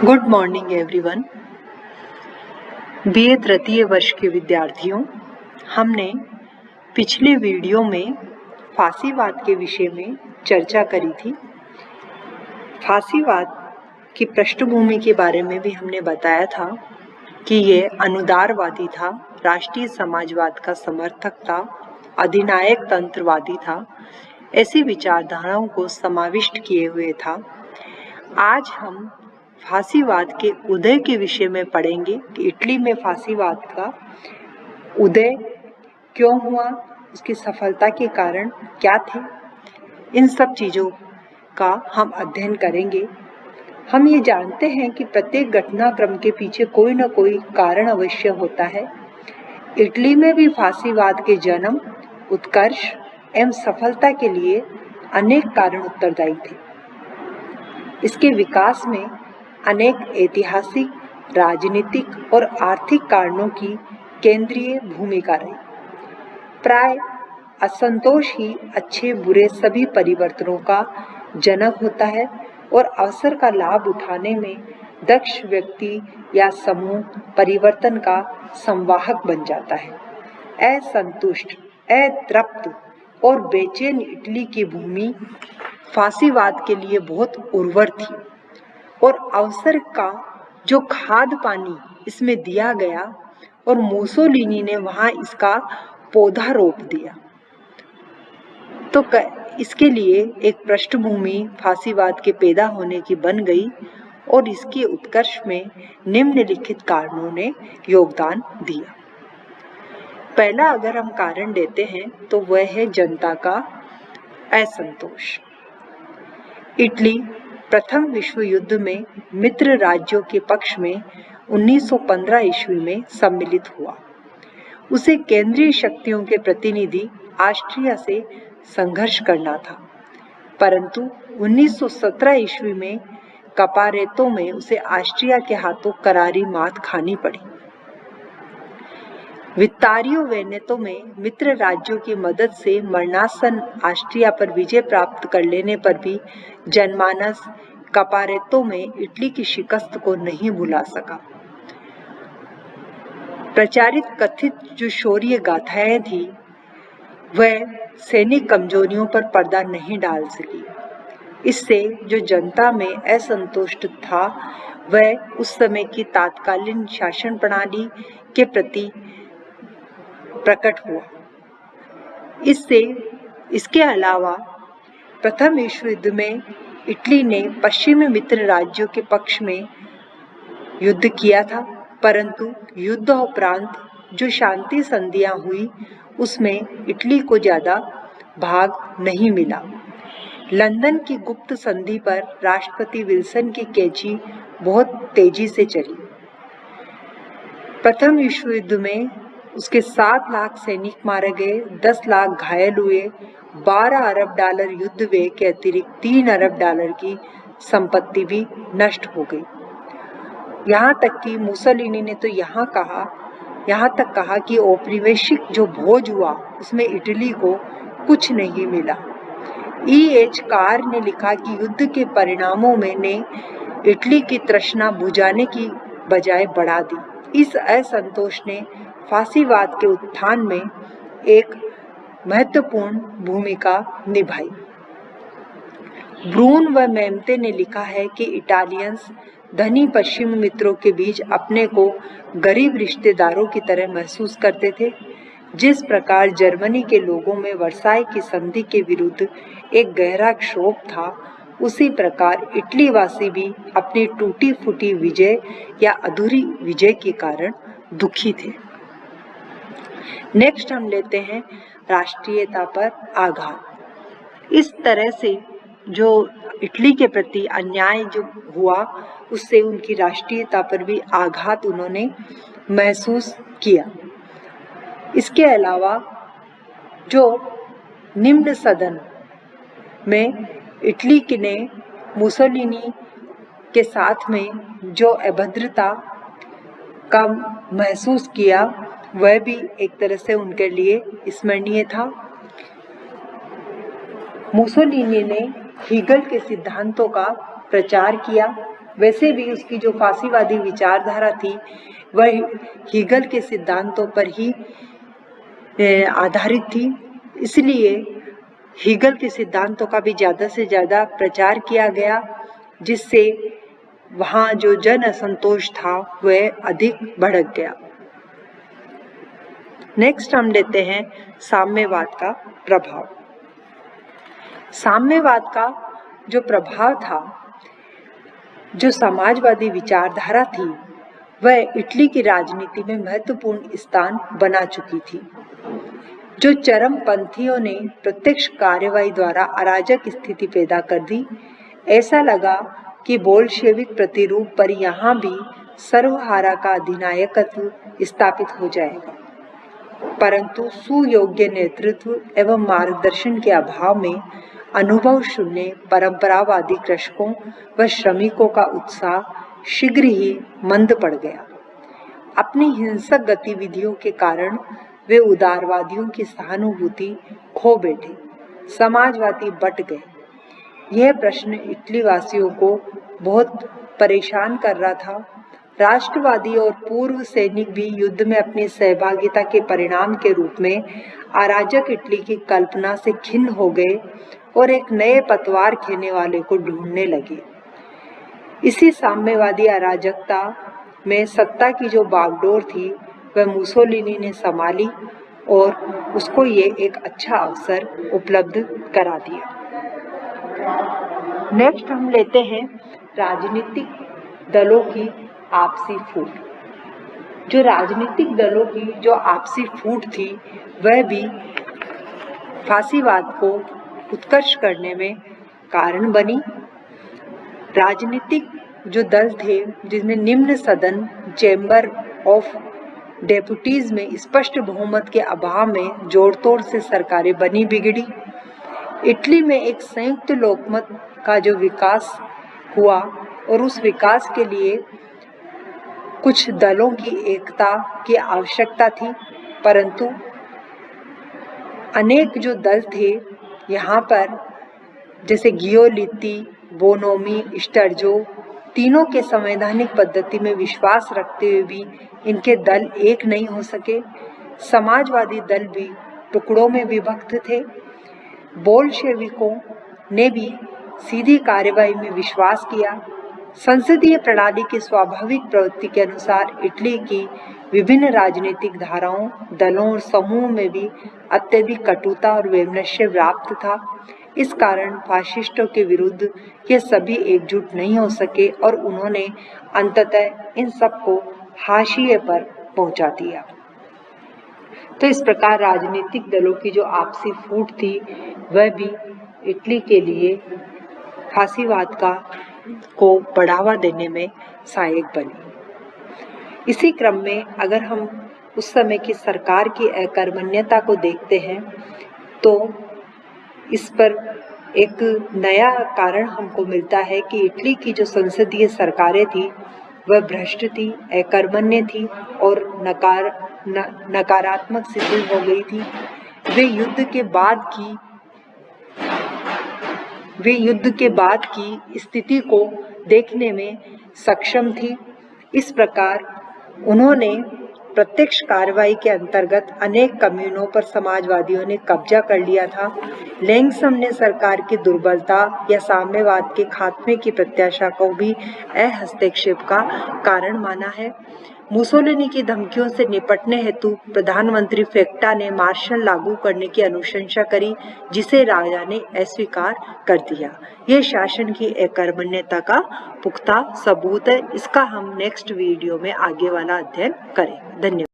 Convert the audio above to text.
Good morning everyone. BA तृतीय वर्ष के विद्यार्थियों, हमने पिछले वीडियो में फांसीवाद के विषय में चर्चा करी थी। फांसीवाद की पृष्ठभूमि के बारे में भी हमने बताया था कि ये अनुदारवादी था, राष्ट्रीय समाजवाद का समर्थक था, अधिनायक तंत्रवादी था, ऐसी विचारधाराओं को समाविष्ट किए हुए था। आज हम फांसीवाद के उदय के विषय में पढ़ेंगे कि इटली में फांसीवाद का उदय क्यों हुआ, उसकी सफलता के कारण क्या थे, इन सब चीज़ों का हम अध्ययन करेंगे। हम ये जानते हैं कि प्रत्येक घटनाक्रम के पीछे कोई न कोई कारण अवश्य होता है। इटली में भी फांसीवाद के जन्म, उत्कर्ष एवं सफलता के लिए अनेक कारण उत्तरदायी थे। इसके विकास में अनेक ऐतिहासिक, राजनीतिक और आर्थिक कारणों की केंद्रीय भूमिका रही। प्राय असंतोष ही अच्छे बुरे सभी परिवर्तनों का जनक होता है और अवसर का लाभ उठाने में दक्ष व्यक्ति या समूह परिवर्तन का संवाहक बन जाता है। असंतुष्ट, अतृप्त और बेचैन इटली की भूमि फांसीवाद के लिए बहुत उर्वर थी और अवसर का जो खाद पानी इसमें दिया गया और मुसोलिनी ने वहां इसका पौधा रोप दिया, तो इसके लिए एक पृष्ठभूमि फांसीवाद के पैदा होने की बन गई और इसके उत्कर्ष में निम्नलिखित कारणों ने योगदान दिया। पहला अगर हम कारण लेते हैं तो वह है जनता का असंतोष। इटली प्रथम विश्व युद्ध में मित्र राज्यों के पक्ष में 1915 ईस्वी में सम्मिलित हुआ। उसे केंद्रीय शक्तियों के प्रतिनिधि ऑस्ट्रिया से संघर्ष करना था, परंतु 1917 ईस्वी में कपारेतो में उसे ऑस्ट्रिया के हाथों करारी मात खानी पड़ी। वित्तारियो वेनेतो में मित्र राज्यों की मदद से मरणासन ऑस्ट्रिया पर विजय प्राप्त कर लेने पर भी जनमानस कपारेतो में इटली की शिकस्त को नहीं भुला सका। प्रचारित कथित जो शौर्य गाथाएं थी वह सैनिक कमजोरियों पर पर्दा नहीं डाल सकी। इससे जो जनता में असंतुष्ट था वह उस समय की तात्कालीन शासन प्रणाली के प्रति प्रकट हुआ। इसके अलावा प्रथम विश्व युद्ध में इटली ने पश्चिमी मित्र राज्यों के पक्ष में युद्ध किया था, परंतु युद्ध उपरांत जो शांति संधियां हुई उसमें इटली को ज्यादा भाग नहीं मिला। लंदन की गुप्त संधि पर राष्ट्रपति विल्सन की कैची बहुत तेजी से चली। प्रथम विश्व युद्ध में उसके 7 लाख सैनिक मारे गए, 10 लाख घायल हुए, 12 अरब डॉलर युद्ध व्यय के अतिरिक्त 3 अरब डॉलर की संपत्ति भी नष्ट हो गई। यहाँ तक कि मुसोलिनी ने तो यहाँ तक कहा कि औपनिवेशिक जो भोज हुआ उसमें इटली को कुछ नहीं मिला। E.H. कार ने लिखा कि युद्ध के परिणामों में ने इटली की तृष्णा बुझाने की बजाय बढ़ा दी। इस असंतोष ने फांसीवाद के उत्थान में एक महत्वपूर्ण भूमिका निभाई। ब्रून व मेम्ते ने लिखा है कि इटालियंस धनी पश्चिमी मित्रों के बीच अपने को गरीब रिश्तेदारों की तरह महसूस करते थे। जिस प्रकार जर्मनी के लोगों में वर्साई की संधि के विरुद्ध एक गहरा क्षोभ था, उसी प्रकार इटली वासी भी अपनी टूटी फूटी विजय या अधूरी विजय के कारण दुखी थे। नेक्स्ट हम लेते हैं राष्ट्रीयता पर आघात। इस तरह से जो इटली के प्रति अन्याय जो हुआ उससे उनकी राष्ट्रीयता पर भी आघात उन्होंने महसूस किया। इसके अलावा जो निम्न सदन में इटली ने मुसोलिनी के साथ में जो अभद्रता का महसूस किया वह भी एक तरह से उनके लिए स्मरणीय था। मुसोलिनी ने हीगल के सिद्धांतों का प्रचार किया वैसे भी उसकी जो फांसीवादी विचारधारा थी वह हीगल के सिद्धांतों पर ही आधारित थी। इसलिए हीगल के सिद्धांतों का भी ज़्यादा से ज़्यादा प्रचार किया गया, जिससे वहाँ जो जन असंतोष था वह अधिक भड़क गया। नेक्स्ट हम लेते हैं साम्यवाद का प्रभाव। साम्यवाद का जो प्रभाव था, जो समाजवादी विचारधारा थी, वह इटली की राजनीति में महत्वपूर्ण स्थान बना चुकी थी। जो चरमपंथियों ने प्रत्यक्ष कार्यवाही द्वारा अराजक स्थिति पैदा कर दी। ऐसा लगा कि बोल्शेविक प्रतिरूप पर यहाँ भी सर्वहारा का अधिनायकत्व स्थापित हो जाएगा, परंतु सुयोग्य नेतृत्व एवं मार्गदर्शन के अभाव में अनुभव शून्य परंपरावादी कृषकों व श्रमिकों का उत्साह शीघ्र ही मंद पड़ गया। अपनी हिंसक गतिविधियों के कारण वे उदारवादियों की सहानुभूति खो बैठे, समाजवादी बट गए। यह प्रश्न इटली वासियों को बहुत परेशान कर रहा था। राष्ट्रवादी और पूर्व सैनिक भी युद्ध में अपनी सहभागिता के परिणाम के रूप में अराजक इटली की कल्पना से खिन्न हो गए और एक नए पतवार खेने वाले को ढूंढने लगे। इसी साम्यवादी अराजकता में सत्ता की जो बागडोर थी वह मुसोलिनी ने संभाली और उसको ये एक अच्छा अवसर उपलब्ध करा दिया। नेक्स्ट हम लेते हैं राजनीतिक दलों की आपसी फूट। जो राजनीतिक दलों की जो आपसी फूट थी वह भी फांसीवाद को उत्कर्ष करने में कारण बनी। राजनीतिक जो दल थे जिसमें निम्न सदन चैम्बर ऑफ डेप्यूटीज में स्पष्ट बहुमत के अभाव में जोड़तोड़ से सरकारें बनी बिगड़ी। इटली में एक संयुक्त लोकमत का जो विकास हुआ और उस विकास के लिए कुछ दलों की एकता की आवश्यकता थी, परंतु अनेक जो दल थे यहाँ पर, जैसे गियोलिती, बोनोमी, स्टर्जो, तीनों के संवैधानिक पद्धति में विश्वास रखते हुए भी इनके दल एक नहीं हो सके। समाजवादी दल भी टुकड़ों में विभक्त थे। बोल्शेविकों ने भी सीधी कार्यवाही में विश्वास किया। संसदीय प्रणाली की स्वाभाविक प्रवृत्ति के अनुसार इटली की विभिन्न राजनीतिक धाराओं, दलों और समूहों में भी अत्यधिक कटुता और वैमनस्य व्याप्त था। इस कारण फाशिस्टों के विरुद्ध ये सभी एकजुट नहीं हो सके और उन्होंने अंततः इन सबको हाशिए पर पहुंचा दिया। तो इस प्रकार राजनीतिक दलों की जो आपसी फूट थी वह भी इटली के लिए फांसीवाद को बढ़ावा देने में सहायक बनी। इसी क्रम में अगर हम उस समय की सरकार की अकर्मण्यता को देखते हैं तो इस पर एक नया कारण हमको मिलता है कि इटली की जो संसदीय सरकारें थी वह भ्रष्ट थी, अकर्मण्य थी और नकारात्मक सिद्ध हो गई थी। वे युद्ध के बाद की स्थिति को देखने में सक्षम थी। इस प्रकार उन्होंने प्रत्यक्ष कार्रवाई के अंतर्गत अनेक कम्यूनों पर समाजवादियों ने कब्जा कर लिया था। लैंगसम ने सरकार की दुर्बलता या साम्यवाद के खात्मे की प्रत्याशा को भी हस्तक्षेप का कारण माना है। मुसोलिनी की धमकियों से निपटने हेतु प्रधानमंत्री फेक्टा ने मार्शल लागू करने की अनुशंसा करी, जिसे राजा ने अस्वीकार कर दिया। यह शासन की अकर्मण्यता का पुख्ता सबूत है। इसका हम नेक्स्ट वीडियो में आगे वाला अध्ययन करेंगे। धन्यवाद।